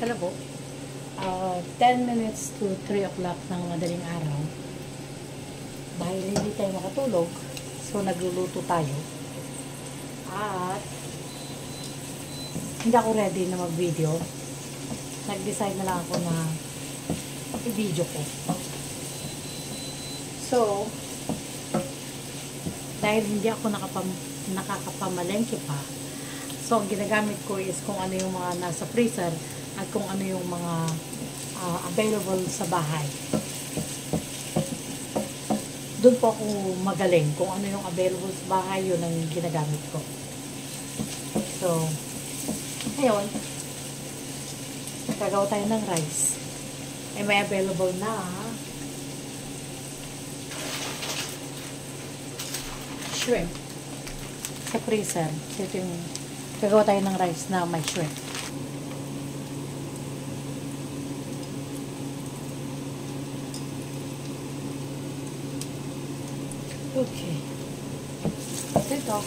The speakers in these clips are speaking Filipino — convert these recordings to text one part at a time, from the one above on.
Hello po. 10 minutes to 3 o'clock ng madaling araw. Dahil hindi tayo makatulog, so nagluluto tayo. At hindi ako ready na mag-video. Nag-decide na lang ako na i-video ko. So, dahil hindi ako nakakapamalengke pa, so ang ginagamit ko is kung ano yung mga nasa freezer at kung ano yung mga available sa bahay. Doon po ako magaling. Kung ano yung available sa bahay, yun ang ginagamit ko. So, ngayon, gagawa tayo ng rice. Ay may available na shrimp sa freezer. So, ito yung gagawa tayo ng rice na may shrimp. Okay. Ito,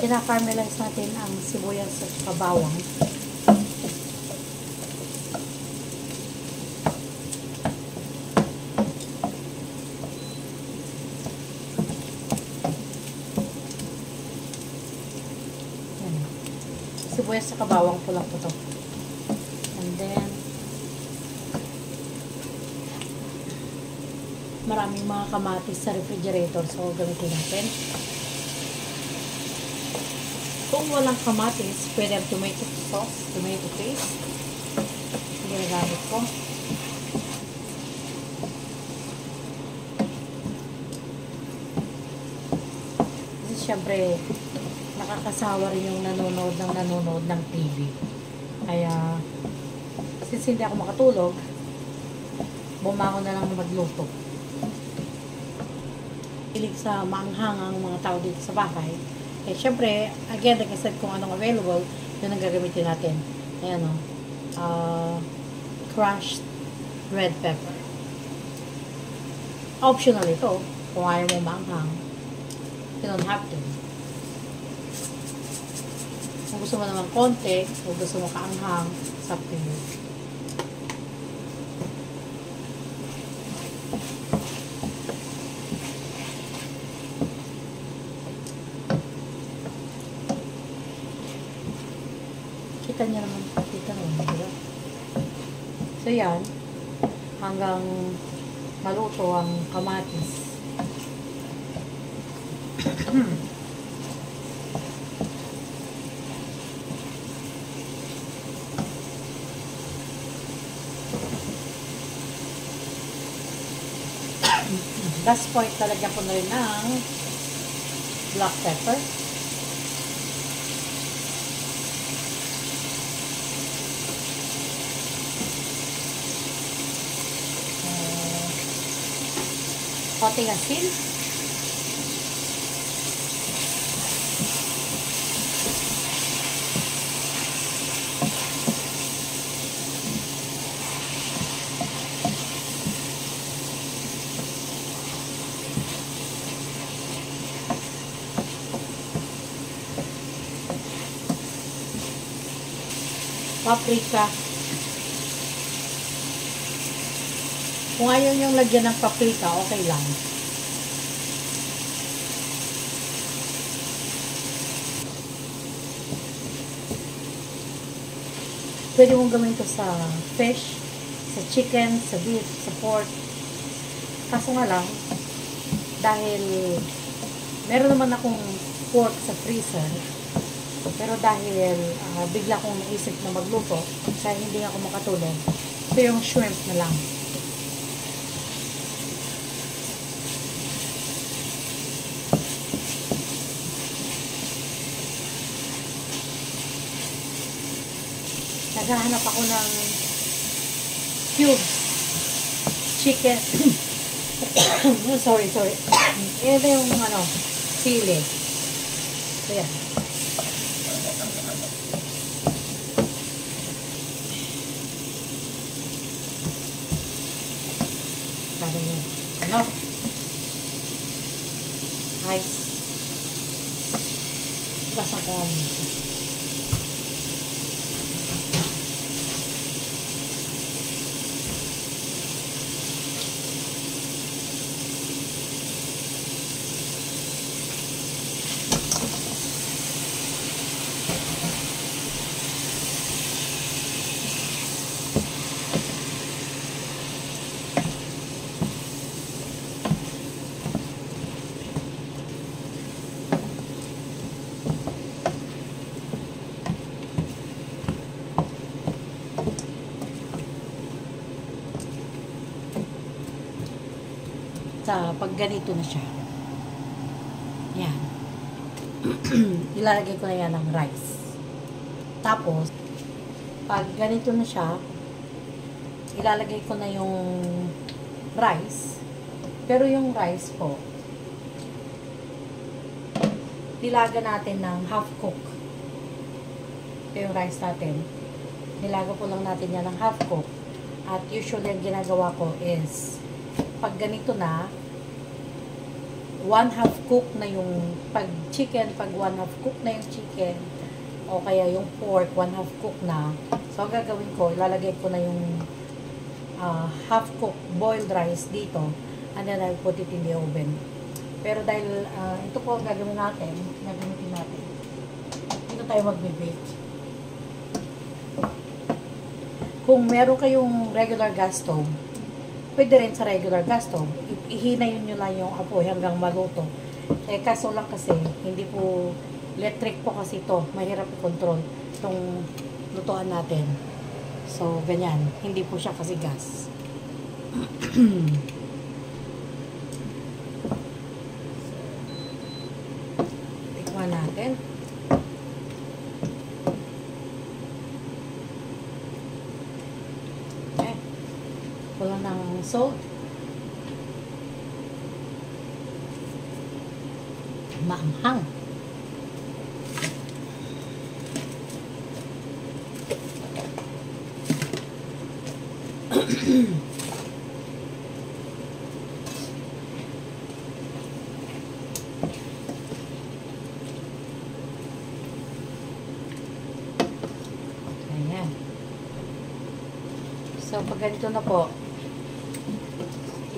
kina-caramelize natin ang sibuyas at bawang. Sibuyas sa bawang po lang po to. And then, maraming mga kamatis sa refrigerator, so gamitin natin. Kung walang kamatis, pwede ang tomato sauce, tomato paste. Ginagamit ko. Kasi syempre, nakakasawa rin yung nanonood ng TV. Kaya, since hindi ako makatulog, bumangon na lang magluto. Hilig sa maanghang ang mga tao dito sa bahay. Eh, syempre, again, like I said, kung anong available, yun ang gagamitin natin. Ayan o. Crushed red pepper. Optional ito. Kung ayaw mo maanghang, you don't have to. Kung gusto mo naman konti, kung gusto mo kaanghang, it's up to you. Kita niya naman, diba? So yan, hanggang maluto ang kamatis. Last point, talagyan ko na rin ng black pepper. Konting asin. Paprika. Kung ayaw niyong lagyan ng paprika, okay lang. Pwede mong gawin ito sa fish, sa chicken, sa beef, sa pork. Kaso nga lang, dahil meron naman akong pork sa freezer, pero dahil bigla kong naisip na magluto, kaya hindi ako makatulog, ito yung shrimp na lang. Naghahanap ako ng cubes chicken. sorry. Ito yung sili. So yan. Sabi niyo, rice. Basta ko sa pag ganito na siya. Yan. Ilalagay ko na yan ng rice. Tapos, pag ganito na siya, ilalagay ko na yung rice. Pero yung rice po, nilaga natin ng half cook. Ito yung rice natin. Nilaga po lang natin yan ng half cook. At usually, ang ginagawa ko is, pag ganito na, 1/2 cook na yung pag chicken, pag 1/2 cook na yung chicken, o kaya yung pork, 1/2 cook na. So, ang gagawin ko, ilalagay ko na yung half cook boiled rice dito, and then I'll put it in the oven. Pero dahil ito po ang gagamitin natin, dito tayo magbe-bake. Kung meron kayong regular gas stove, pwede rin sa regular gas stove, ihinayin nyo lang yung apoy hanggang maluto. Kaso lang kasi, hindi po electric po kasi ito, mahirap i-control itong lutuan natin. So, ganyan, hindi po siya kasi gas. Tikman natin. Okay. Wala ng salt. Maanghang. Ayan. So, pag ganito na po,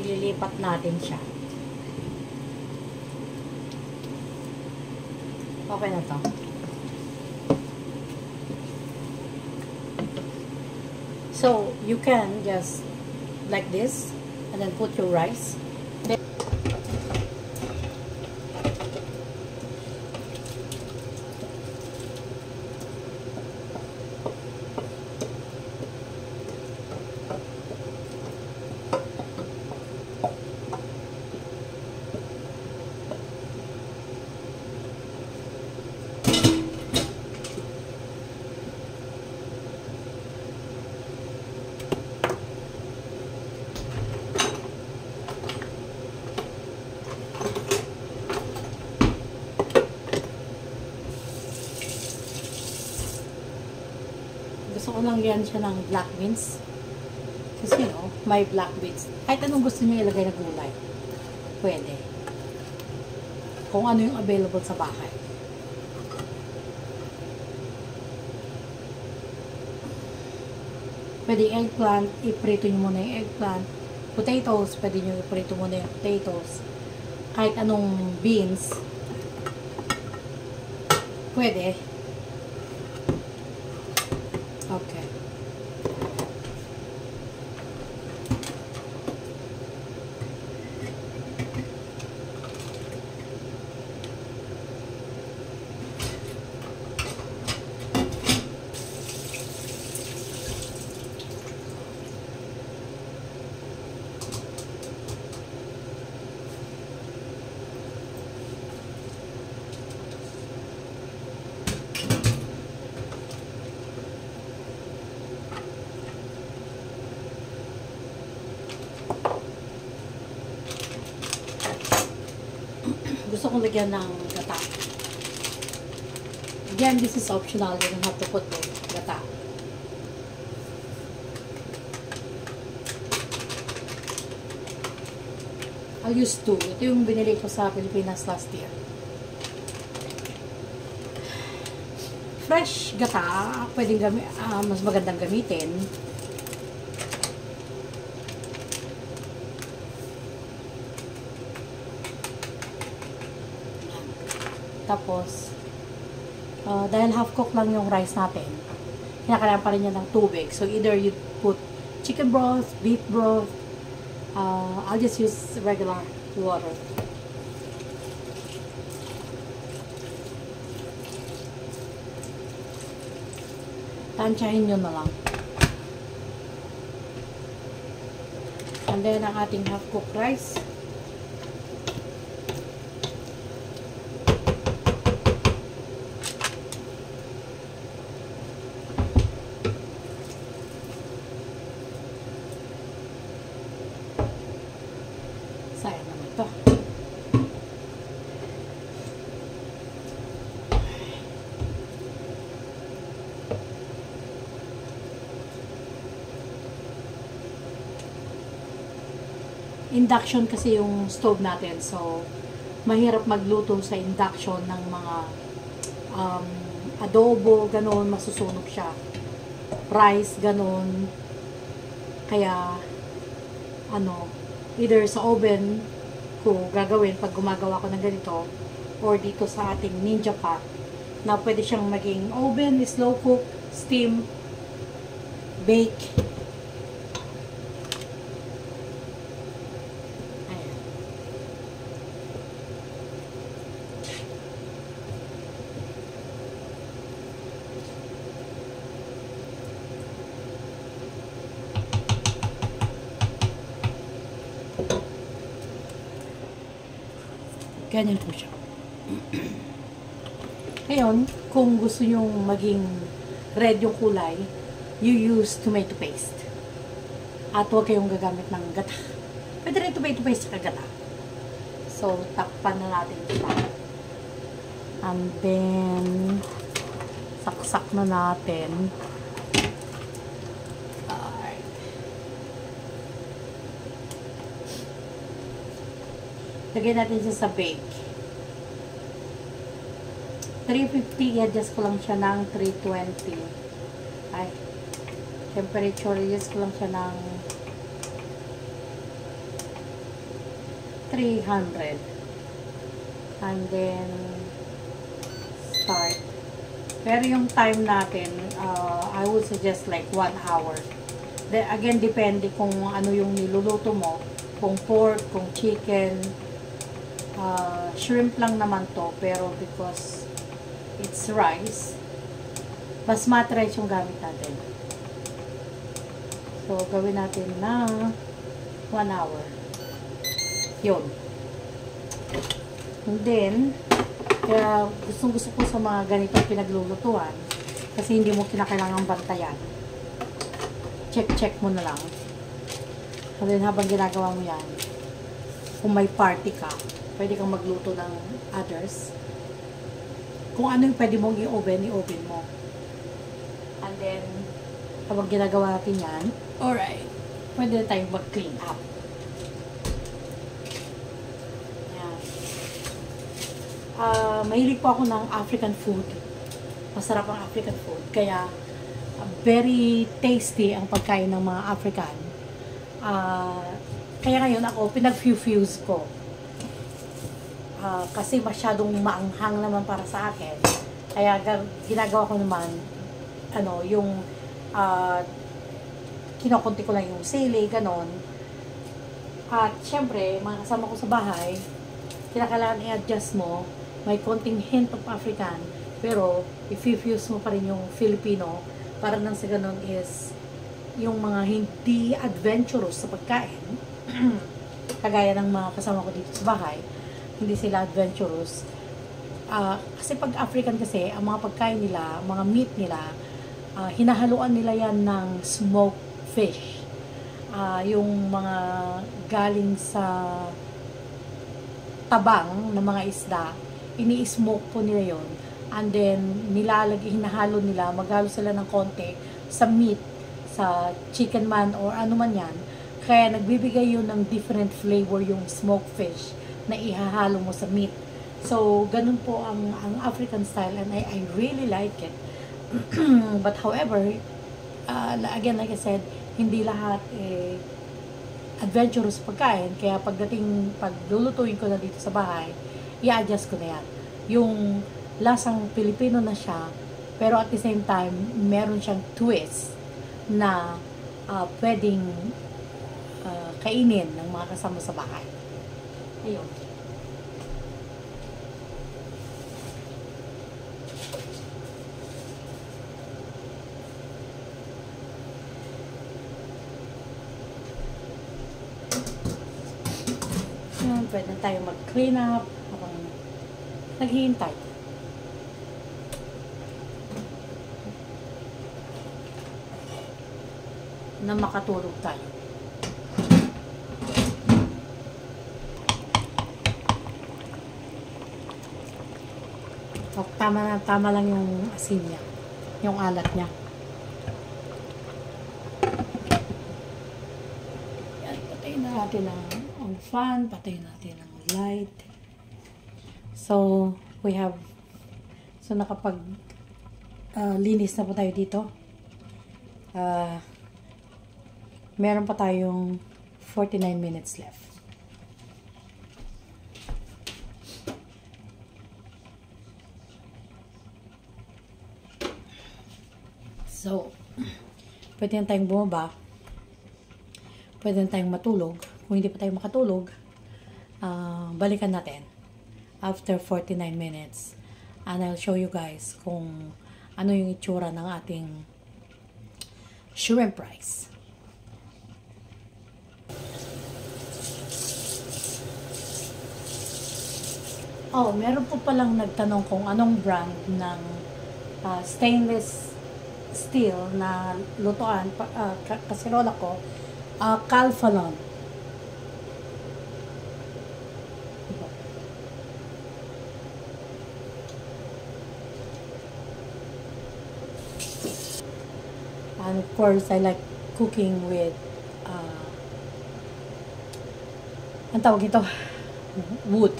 ililipat natin siya. Okay na to. So, you can just like this and then put your rice. Gusto ko lang yan siya ng black beans. Kasi, may black beans. Kahit anong gusto niyo ilagay na gulay. Pwede. Kung ano yung available sa bahay. Pwede eggplant, iprito nyo muna yung eggplant. Potatoes, pwede nyo iprito muna yung potatoes. Kahit anong beans, pwede. Okay. Gusto kong lagyan ng gata. Again, this is optional. You don't have to put the gata. I'll use 2. Ito yung binili ko sa Pilipinas last year. Fresh gata, pwedeng mas magandang gamitin. Tapos, dahil half cook lang yung rice natin, kinakailangan pa rin niya ng tubig. So, either you put chicken broth, beef broth, I'll just use regular water. Tansyahin nyo na lang. And then, ang ating half cooked rice, induction kasi yung stove natin. So, mahirap magluto sa induction ng mga adobo, ganon, masusunog siya. Rice, ganon. Kaya, either sa oven ko gagawin pag gumagawa ko ng ganito, or dito sa ating Ninja Pot, na pwede siyang maging oven, slow cook, steam, bake. Ayan. Ganyan po siya. Ngayon, kung gusto nyong maging red yung kulay, you use tomato paste. At huwag kayong gagamit ng gata. Pwede rin tomato paste sa gata. So, takpan na natin siya. And then, saksak na natin. Alright. Lagyan natin siya sa bake. 350, i-adjust ko lang siya ng 320. Ay, temperature, i-adjust ko lang siya ng 300. And then, start. Pero yung time natin, I would suggest like 1 hour. Again, depende kung ano yung niluluto mo. Kung pork, kung chicken, shrimp lang naman to. Pero because it's rice, basmati rice yung gamit natin. So, gawin natin na 1 hour. Yun. And then, kaya gusto ko sa mga ganitong pinaglulutuan, kasi hindi mo kinakailangang bantayan. Check mo na lang. And then, habang ginagawa mo yan, kung may party ka, pwede kang magluto ng others. Kung ano yung pwede mong i-oven mo. And then, habang ginagawa natin yan, alright, pwede na tayong mag-clean up. Yan. Mahilig po ako ng African food. Masarap ang African food. Kaya, very tasty ang pagkain ng mga African. Kaya ngayon ako, pinag-fuse ko. Kasi masyadong maanghang naman para sa akin. Kaya ginagawa ko naman, yung kinokonti ko lang yung sili, ganon. At syempre, mga kasama ko sa bahay, kinakailangan i-adjust mo, may konting hint of African, pero i-fuse mo pa rin yung Filipino, para nang sa ganon is, yung mga hindi adventurous sa pagkain, kagaya ng mga kasama ko dito sa bahay, hindi sila adventurous. Kasi pag African kasi, ang mga pagkain nila, mga meat nila, hinahaluan nila yan ng smoked fish. Yung mga galing sa tabang ng mga isda, ini-smoke po nila yon. And then, hinahalo nila, maghalo sila ng konti sa meat, sa chicken man or ano man yan. Kaya nagbibigay yun ng different flavor yung smoked fish na ihahalo mo sa meat. So, ganun po ang African style, and I really like it. But however, again, like I said, hindi lahat adventurous pagkain. Kaya pag lulutuin ko na dito sa bahay, i-adjust ko na yan. Yung lasang Pilipino na siya, pero at the same time, meron siyang twist na pwedeng kainin ng mga kasama sa bahay. Ayun. Ayun, pwede na tayo mag-clean up habang naghihintay. Na makatulog tayo. So, tama lang yung asin niya. Yung alat niya. Yan, patayin na natin ang on fan. Patayin natin ang light. So, nakapag linis na po tayo dito. Meron pa tayong 49 minutes left. So, pwede na tayong bumaba. Pwede na tayong matulog. Kung hindi pa tayo makatulog, balikan natin after 49 minutes. And I'll show you guys kung ano yung itsura ng ating shrimp rice. Oh, meron po palang nagtanong kung anong brand ng stainless steel na lutuan, kasirola ko, Calphalon. And of course, I like cooking with, ang tawag ito, wood.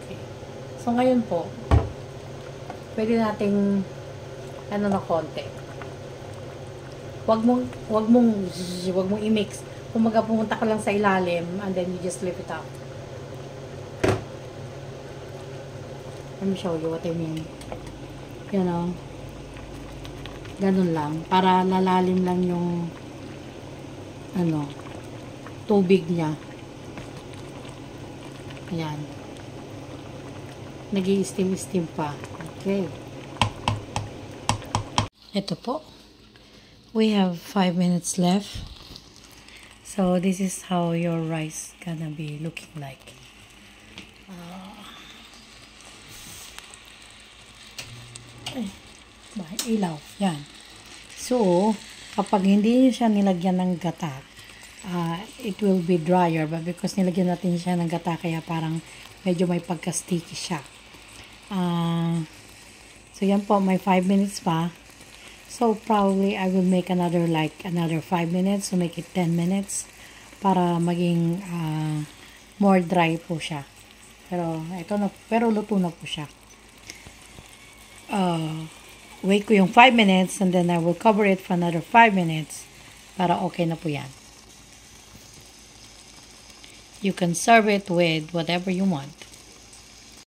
Okay. So, ngayon po, pwede nating na konti. Wag mong i-mix. Kumaga pumunta ka lang sa ilalim and then you just lift it up. Let me show you what I mean. You know, ganun lang. Para lalalim lang yung tubig niya. Ayan. Nag-i-steam pa. Okay. Ito po. We have 5 minutes left. So, this is how your rice gonna be looking like. Ilaw. Yan. So, kapag hindi siya nilagyan ng gata, it will be drier. But because nilagyan natin siya ng gata, kaya parang medyo may pagka-sticky siya. So, yan po, may 5 minutes pa. So, probably, I will make another 5 minutes. So, make it 10 minutes para maging more dry po siya. Pero luto na po siya. Wait ko yung 5 minutes and then I will cover it for another 5 minutes para okay na po yan. You can serve it with whatever you want.